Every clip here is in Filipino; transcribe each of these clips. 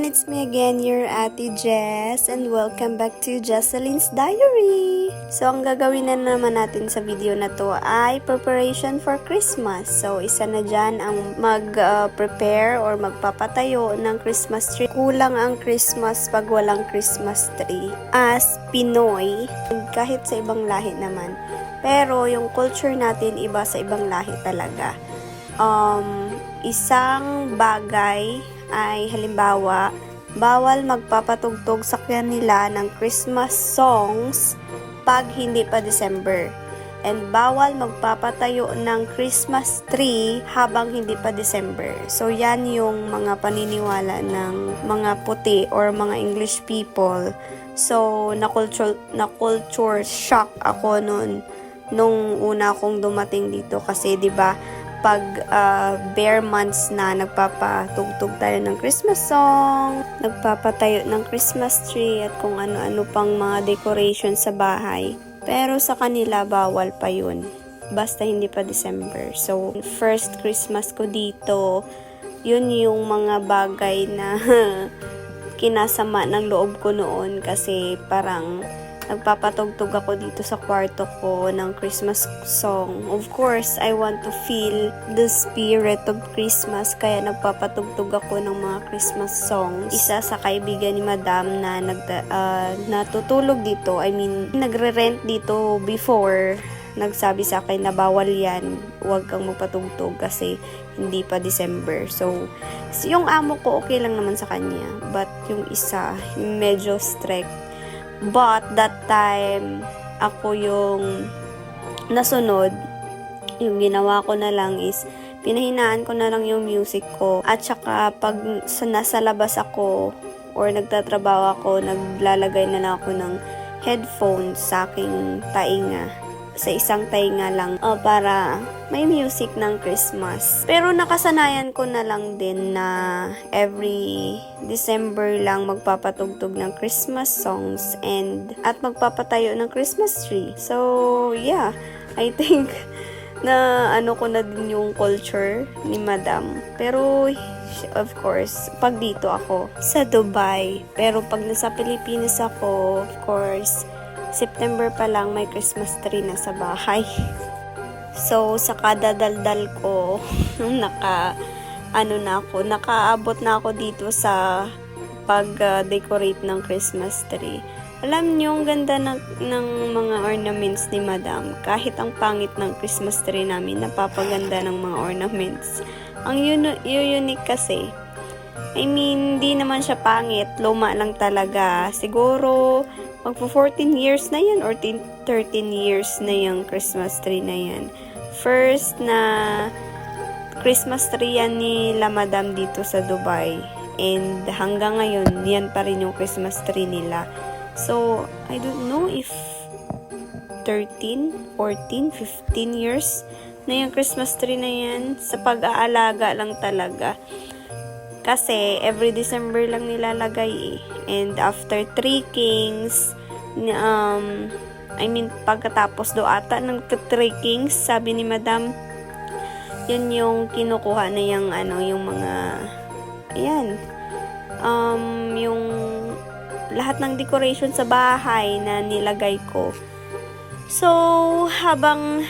It's me again, your Ate Jess, and welcome back to Jesselyn's Diary. So, ang gagawin na naman natin sa video na to ay preparation for Christmas. So, isa na dyan ang mag-prepare or magpapatayo ng Christmas tree. Kulang ang Christmas pag walang Christmas tree. As Pinoy, kahit sa ibang lahi naman. Pero, yung culture natin iba sa ibang lahi talaga. Isang bagay ay halimbawa, bawal magpapatugtog sa kanila ng Christmas songs pag hindi pa December. And bawal magpapatayo ng Christmas tree habang hindi pa December. So, yan yung mga paniniwala ng mga puti or mga English people. So, na-culture shock ako nung una akong dumating dito kasi 'di ba pag bare months na nagpapatugtog tayo ng Christmas song, nagpapatayo ng Christmas tree at kung ano-ano pang mga decoration sa bahay. Pero sa kanila bawal pa yun. Basta hindi pa December. So, first Christmas ko dito, yun yung mga bagay na kinasama ng loob ko noon kasi parang nagpapatugtog ako dito sa kwarto ko ng Christmas song. Of course, I want to feel the spirit of Christmas kaya nagpapatugtog ako ng mga Christmas songs. Isa sa kaibigan ni Madam na natutulog dito, nagre-rent dito before, nagsabi sa akin na bawal yan, huwag kang magpatugtog kasi hindi pa December. So, yung amo ko okay lang naman sa kanya, but yung isa medyo strict. But that time, ako yung nasunod. Yung ginawa ko na lang is, pinahinaan ko na lang yung music ko. At saka, pag nasa labas ako, or nagtatrabaho ako, naglalagay na lang ako ng headphones sa aking tainga. Sa isang tainga lang, para may music ng Christmas. Pero nakasanayan ko na lang din na every December lang magpapatugtog ng Christmas songs at magpapatayo ng Christmas tree. So, yeah, I think na ko na din yung culture ni Madam. Pero, of course, pag dito ako sa Dubai. Pero pag nasa Pilipinas ako, of course, September pa lang may Christmas tree na sa bahay. So, sa kada daldal ko, nakaabot na ako dito sa pag-decorate ng Christmas tree. Alam nyo, ang ganda ng mga ornaments ni Madam. Kahit ang pangit ng Christmas tree namin, napapaganda ng mga ornaments. Ang unique kasi, hindi naman siya pangit, luma lang talaga. Siguro, magpo 14 years na yan or 13 years na yung Christmas tree na yan. First na Christmas tree yan ni Madam dito sa Dubai. And hanggang ngayon, yan pa rin yung Christmas tree nila. So, I don't know if 13, 14, 15 years na yung Christmas tree na yan. Sa pag-aalaga lang talaga. Kasi, every December lang nilalagay eh. And after 3 Kings, pagkatapos do ata ng 3 Kings, sabi ni Madam, yun yung kinukuha na yung mga, yung lahat ng decoration sa bahay na nilagay ko. So, habang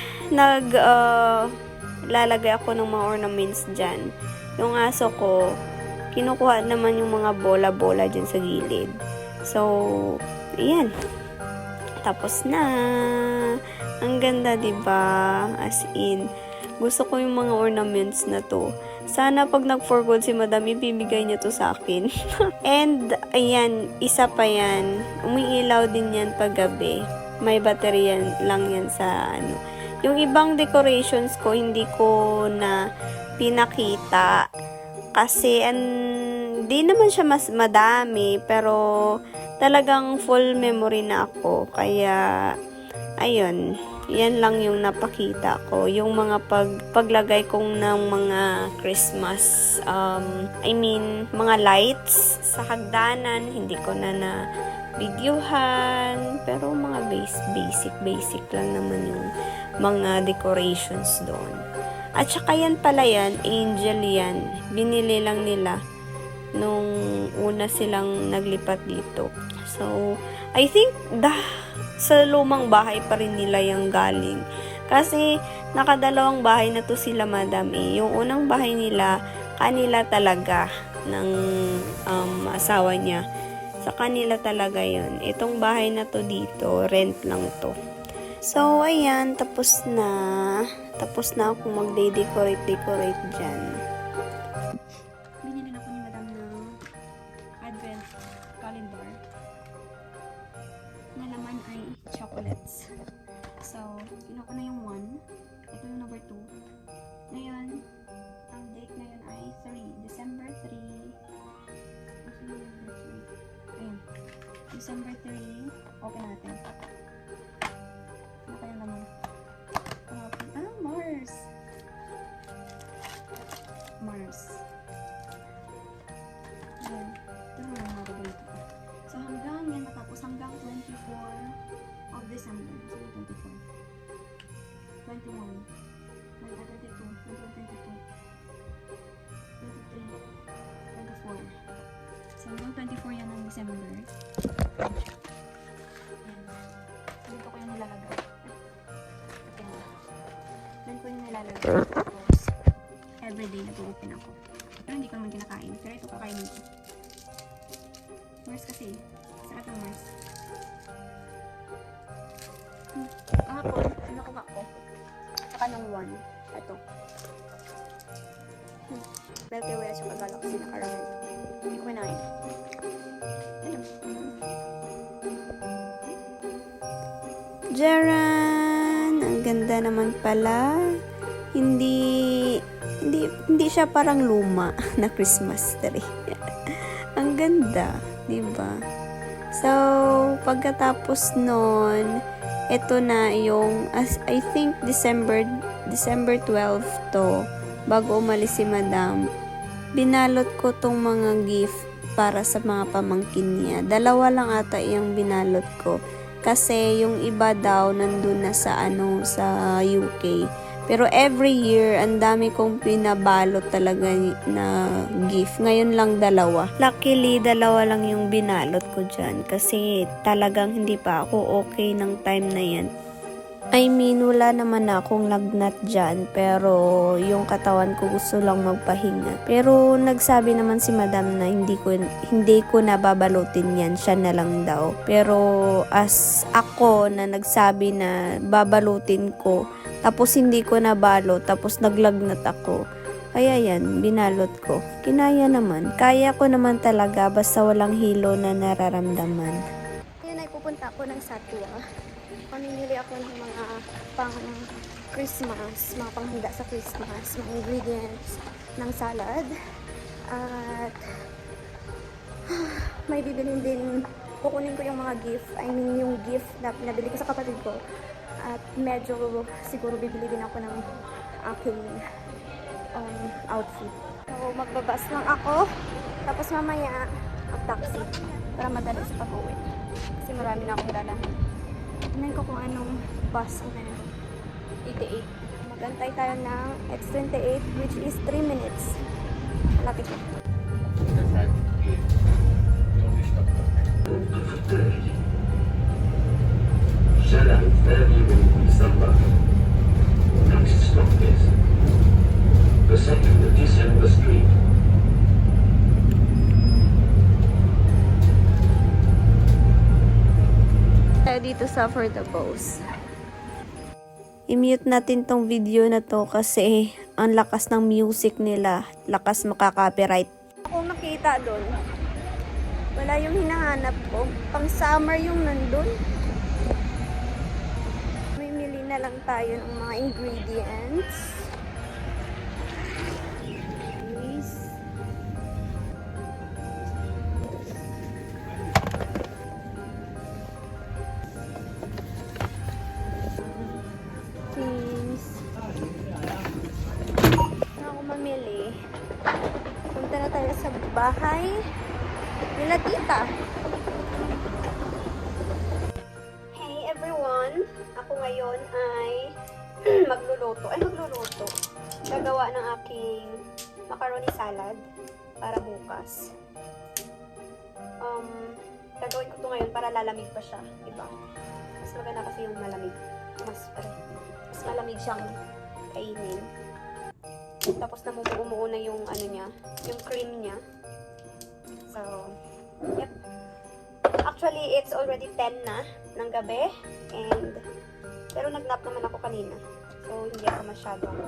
lalagay ako ng mga ornaments dyan, yung aso ko, kinukuha naman yung mga bola-bola dyan sa gilid. So, ayan. Tapos na. Ang ganda, diba? As in, gusto ko yung mga ornaments na to. Sana pag nag-for good si Madam, ibibigay niya to sa akin. And, ayan, isa pa yan. Umiilaw din yan paggabi. May battery lang yan sa Yung ibang decorations ko, hindi ko na pinakita. Kasi, di naman siya mas madami, pero talagang full memory na ako. Kaya, ayun, yan lang yung napakita ko. Yung mga paglagay kong ng mga Christmas, mga lights sa hagdanan, hindi ko na videohan, pero mga basic lang naman yung mga decorations doon. At saka yan pala yan, angel yan. Binili lang nila nung una silang naglipat dito. So, I think sa lumang bahay pa rin nila yung galing. Kasi nakadalawang bahay na to sila madam eh. Yung unang bahay nila, kanila talaga ng asawa niya. Sa kanila talaga yun. Itong bahay na to dito, rent lang to. So, ayan, tapos na. Tapos na akong magde-decorate dyan. Binili na ko ni madam ng advent calendar. Na laman ay chocolates. So, kinuha ko na yung 1. Ito yung number 2. Ngayon, ang date ngayon ay 3. December 3. Ayun. December 3. Open natin. Ano kaya naman? Mars. Mars. Ayan. Ito na yung mga ganito. So, hanggang yan natapos. Hanggang 24 of December. So, 24. 21. 22. 23. 24. So, hanggang 24 yan ng December. Dito ko yung nilalagay. Dito ko yung nilalagay. Tapos, everyday nag-open ako. Pero hindi ko naman kinakain. Pero ito kakainin ko. Mars kasi. Sarap ng Mars. Kahapon, nakuha ko. Saka ng 1. Ito. Milky Way at saka Galaxy na caramel. Hindi ko kinain. Jaran! Ang ganda naman pala. Hindi siya parang luma na Christmas tree. Ang ganda, 'di ba? So, pagkatapos nun, ito na yung I think December 12 to, bago umalis si Madam. Binalot ko tong mga gift para sa mga pamangkin niya. 2 lang ata yung binalot ko. Kasi yung iba daw nandun na sa sa UK. Pero every year, ang dami kong pinabalot talaga na gift. Ngayon lang 2. Luckily, 2 lang yung binalot ko dyan. Kasi talagang hindi pa ako okay ng time na yan. I mean, wala naman akong lagnat dyan, pero yung katawan ko gusto lang magpahinga. Pero nagsabi naman si Madam na hindi ko nababalutin yan, siya na lang daw. Pero as ako na nagsabi na babalutin ko, tapos hindi ko nabalot, tapos naglagnat ako. Kaya yan, binalot ko. Kinaya naman. Kaya ko naman talaga basta walang hilo na nararamdaman. Ngayon ay pupunta ako ng Satwa. Pamimili ako ng mga pang Christmas, mga panghanda sa Christmas, mga ingredients ng salad. At may bibilin din, kukunin ko yung mga gift, I mean yung gift na pinabili ko sa kapatid ko. At medyo siguro bibili din ako ng aking outfit. So magbabas lang ako, tapos mamaya mag-taxi para madali sa pag-uwi. Kasi marami na akong dala. Tignan ko kung anong bus na 88. Magantay tayo ng X28 which is 3 minutes. Malapit na. Next stop is the 2nd of December Street. Dito sa For the Boss. I-mute natin tong video na to kasi ang lakas ng music nila. Lakas makaka-copyright. Akong nakita doon, wala yung hinahanap ko. Pang summer yung nandun. Mimili na lang tayo ng mga ingredients. Punta na tayo sa bahay nila tita. Hey everyone! Ako ngayon ay magluluto. Gagawa ng aking macaroni salad. para bukas. Gagawin ko to ngayon para lalamig pa siya, diba? Mas maganda kasi yung malamig. Mas malamig siyang kainin. Tapos namumuo na yung ano niya, yung cream niya. So, yep. Actually, it's already 10 na ng gabi. Pero nag-nap naman ako kanina. So, hindi ako masyadong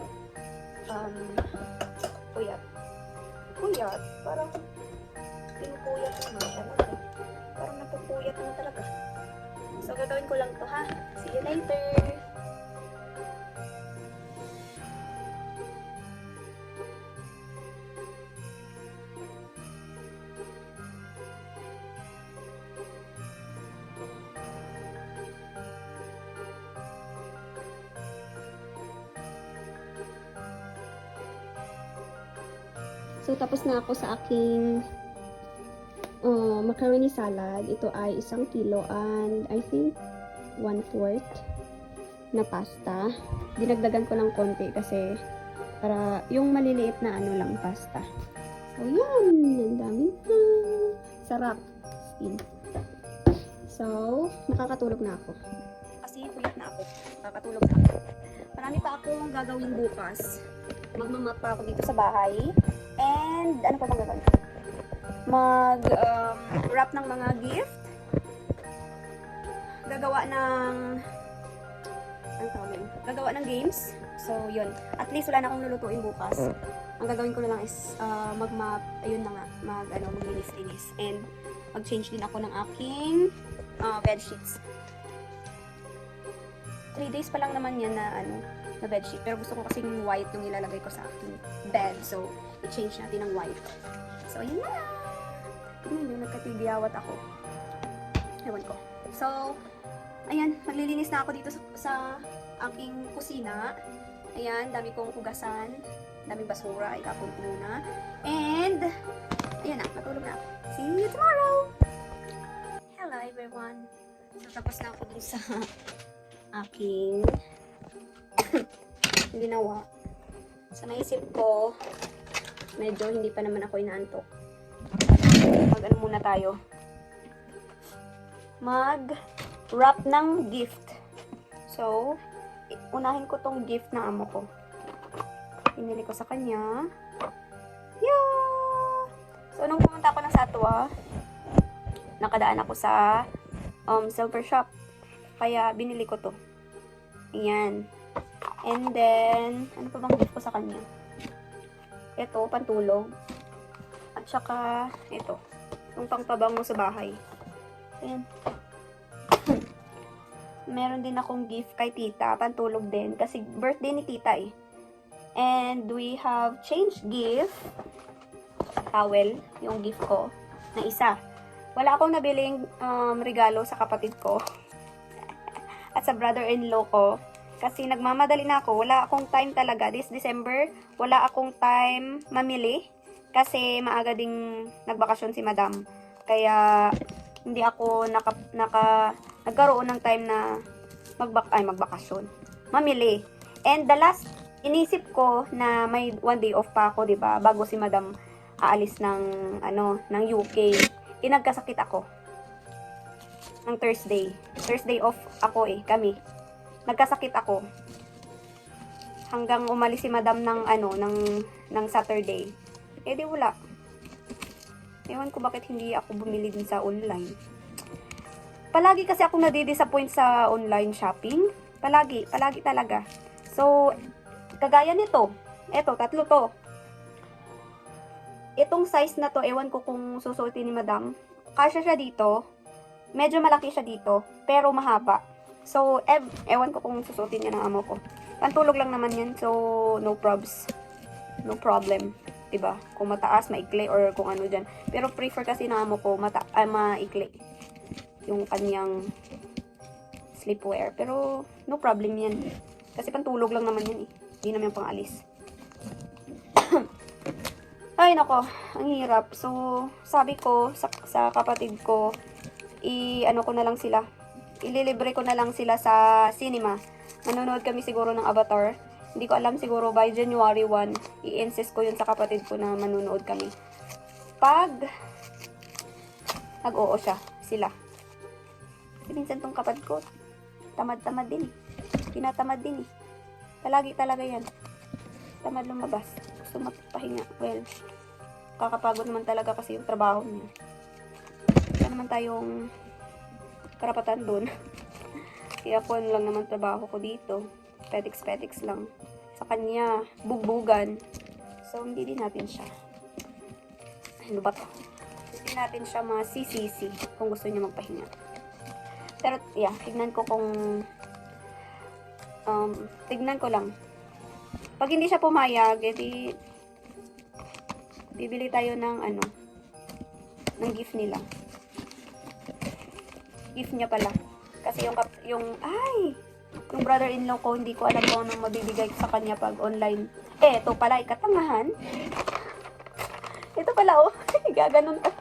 puyat. Puyat? Parang pinupuyat naman siya. Parang napupuyat naman talaga. So, gagawin ko lang to ha. See you later! So, tapos na ako sa aking macaroni salad. Ito ay 1 kilo and I think 1/4 na pasta. Dinagdagan ko ng konti kasi para yung maliliit na ano lang pasta. So, yan. Ang dami na. Sarap. So, makakatulog na ako. Kasi puyat na ako. Makakatulog na ako. Marami pa akong gagawin bukas. Magmamap pa ako dito sa bahay. And, ano pa bang gagawin? Wrap ng mga gift. Gagawa ng games. So, yun. At least wala na akong lulutuin bukas. Ang gagawin ko na lang is mag-map. Ayun na nga. Maglinis-linis. And, mag-change din ako ng aking bedsheets. 3 days pa lang naman yan na bedsheet. Pero gusto ko kasing white yung ilalagay ko sa aking bed. So, i-change natin ng white. So, yun na. Tingnan nyo, nagkatibiyawat ako. Ewan ko. So, ayan, maglilinis na ako dito sa aking kusina. Ayan, dami kong hugasan. Daming basura, itapon ko muna. And, ayan na, matulog na ako. See you tomorrow! Hello everyone! So, tapos na ako dun sa aking ginawa. Sa naisip ko, medyo hindi pa naman ako inaantok. Mag-ano muna tayo. Mag-wrap ng gift. So, unahin ko tong gift na amo ko. Pinili ko sa kanya. Yeah! So, nung pumunta ako ng Satwa, nakadaan ako sa silver shop. Kaya, binili ko to. Ayan. And then, ano pa bang gift ko sa kanya? Ito, pantulog. At saka, ito. Yung pangpabango sa bahay. Ayan. Meron din akong gift kay tita. Pantulog din. Kasi birthday ni tita eh. And we have changed gift. Towel. Yung gift ko. Na isa. Wala akong nabiling regalo sa kapatid ko. At sa brother-in-law ko. Kasi nagmamadali na ako. Wala akong time talaga. This December, wala akong time mamili. Kasi maaga ding nagbakasyon si madam. Kaya, hindi ako nagkaroon ng time na magbakasyon. Mamili. And the last, inisip ko na may 1 day off pa ako, 'di ba? Bago si madam aalis ng UK. Nagkasakit ako. Ng Thursday. Thursday off ako kami. Nagkasakit ako. Hanggang umalis si madam ng Saturday. Di wala. Ewan ko bakit hindi ako bumili din sa online. Palagi kasi ako nadi-disappoint sa online shopping. Palagi talaga. So, kagaya nito. Eto, 3 to. Itong size na to, ewan ko kung susuotin ni madam. Kasya siya dito. Medyo malaki siya dito, pero mahaba. So, ewan ko kung susuotin niya ng amo ko. Pantulog lang naman yan, so no probs. No problem. Diba? Kung mataas, maikli, or kung ano dyan. Pero prefer kasi ng amo ko, maikli. Yung kanyang sleepwear. Pero, no problem yan. Kasi pantulog lang naman yan eh. Hindi naman yung pang-alis. Ay, nako. Ang hirap. So, sabi ko sa kapatid ko, ano ko na lang sila. Ililibre ko na lang sila sa cinema. Manonood kami siguro ng Avatar. Hindi ko alam, siguro by January 1, i-insist ko yun sa kapatid ko na manonood kami. pag nag-oo sila. Kasi minsan tong kapatid ko, tamad-tamad din eh. Tinatamad din eh. Palagi talaga yan. Tamad lumabas. Gusto magpahinga. Well, kakapagod naman talaga kasi yung trabaho niya. Wala naman tayong karapatan doon. Kaya ako lang naman trabaho ko dito. Pedix lang. Sa kanya, bugbugan. So, hindi din natin siya. Ano ba to? Hindi natin siya masisisi kung gusto niya magpahinga. Pero, yeah, tignan ko kung tignan ko lang. Pag hindi siya pumayag, edi bibili tayo ng ng gift nila. Gift niya pala. Kasi yung brother-in-law ko, hindi ko alam kung anong mabibigay sa kanya pag online. Ito pala, ikatangahan. Ito pala, oh. Gaganon ka.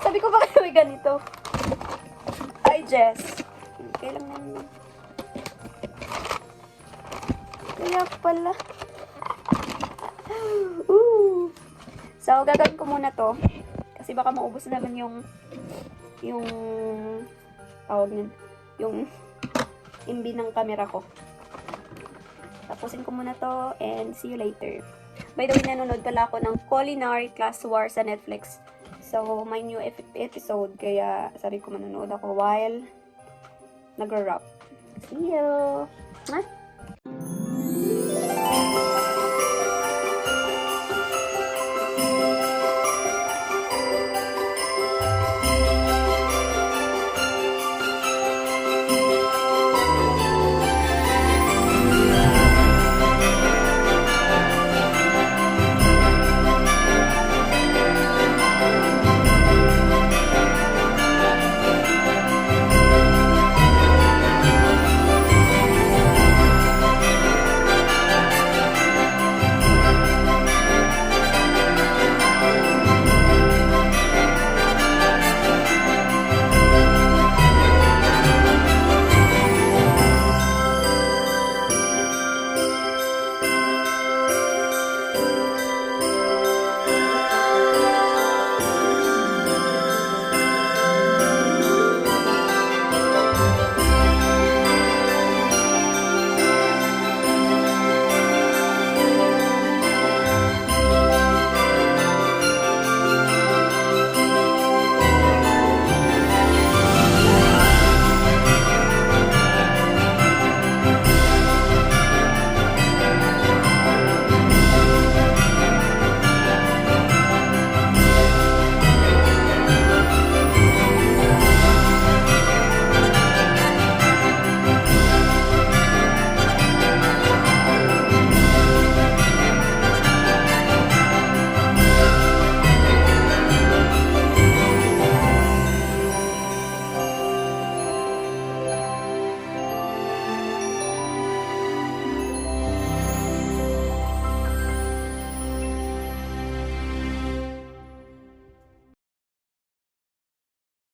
Sabi ko, bakit may ganito? Hi, Jess. Kailang naman. Kaya pala. So, gagawin ko muna to. Kasi baka maubos naman yung tawag niyan. Yung imbi ng camera ko. Tapusin ko muna to and see you later. By the way, nanonood pala ako ng Culinary Class War sa Netflix. So, may new episode. Kaya, sabi ko manonood ako while nag-wrap. See you! Mwah!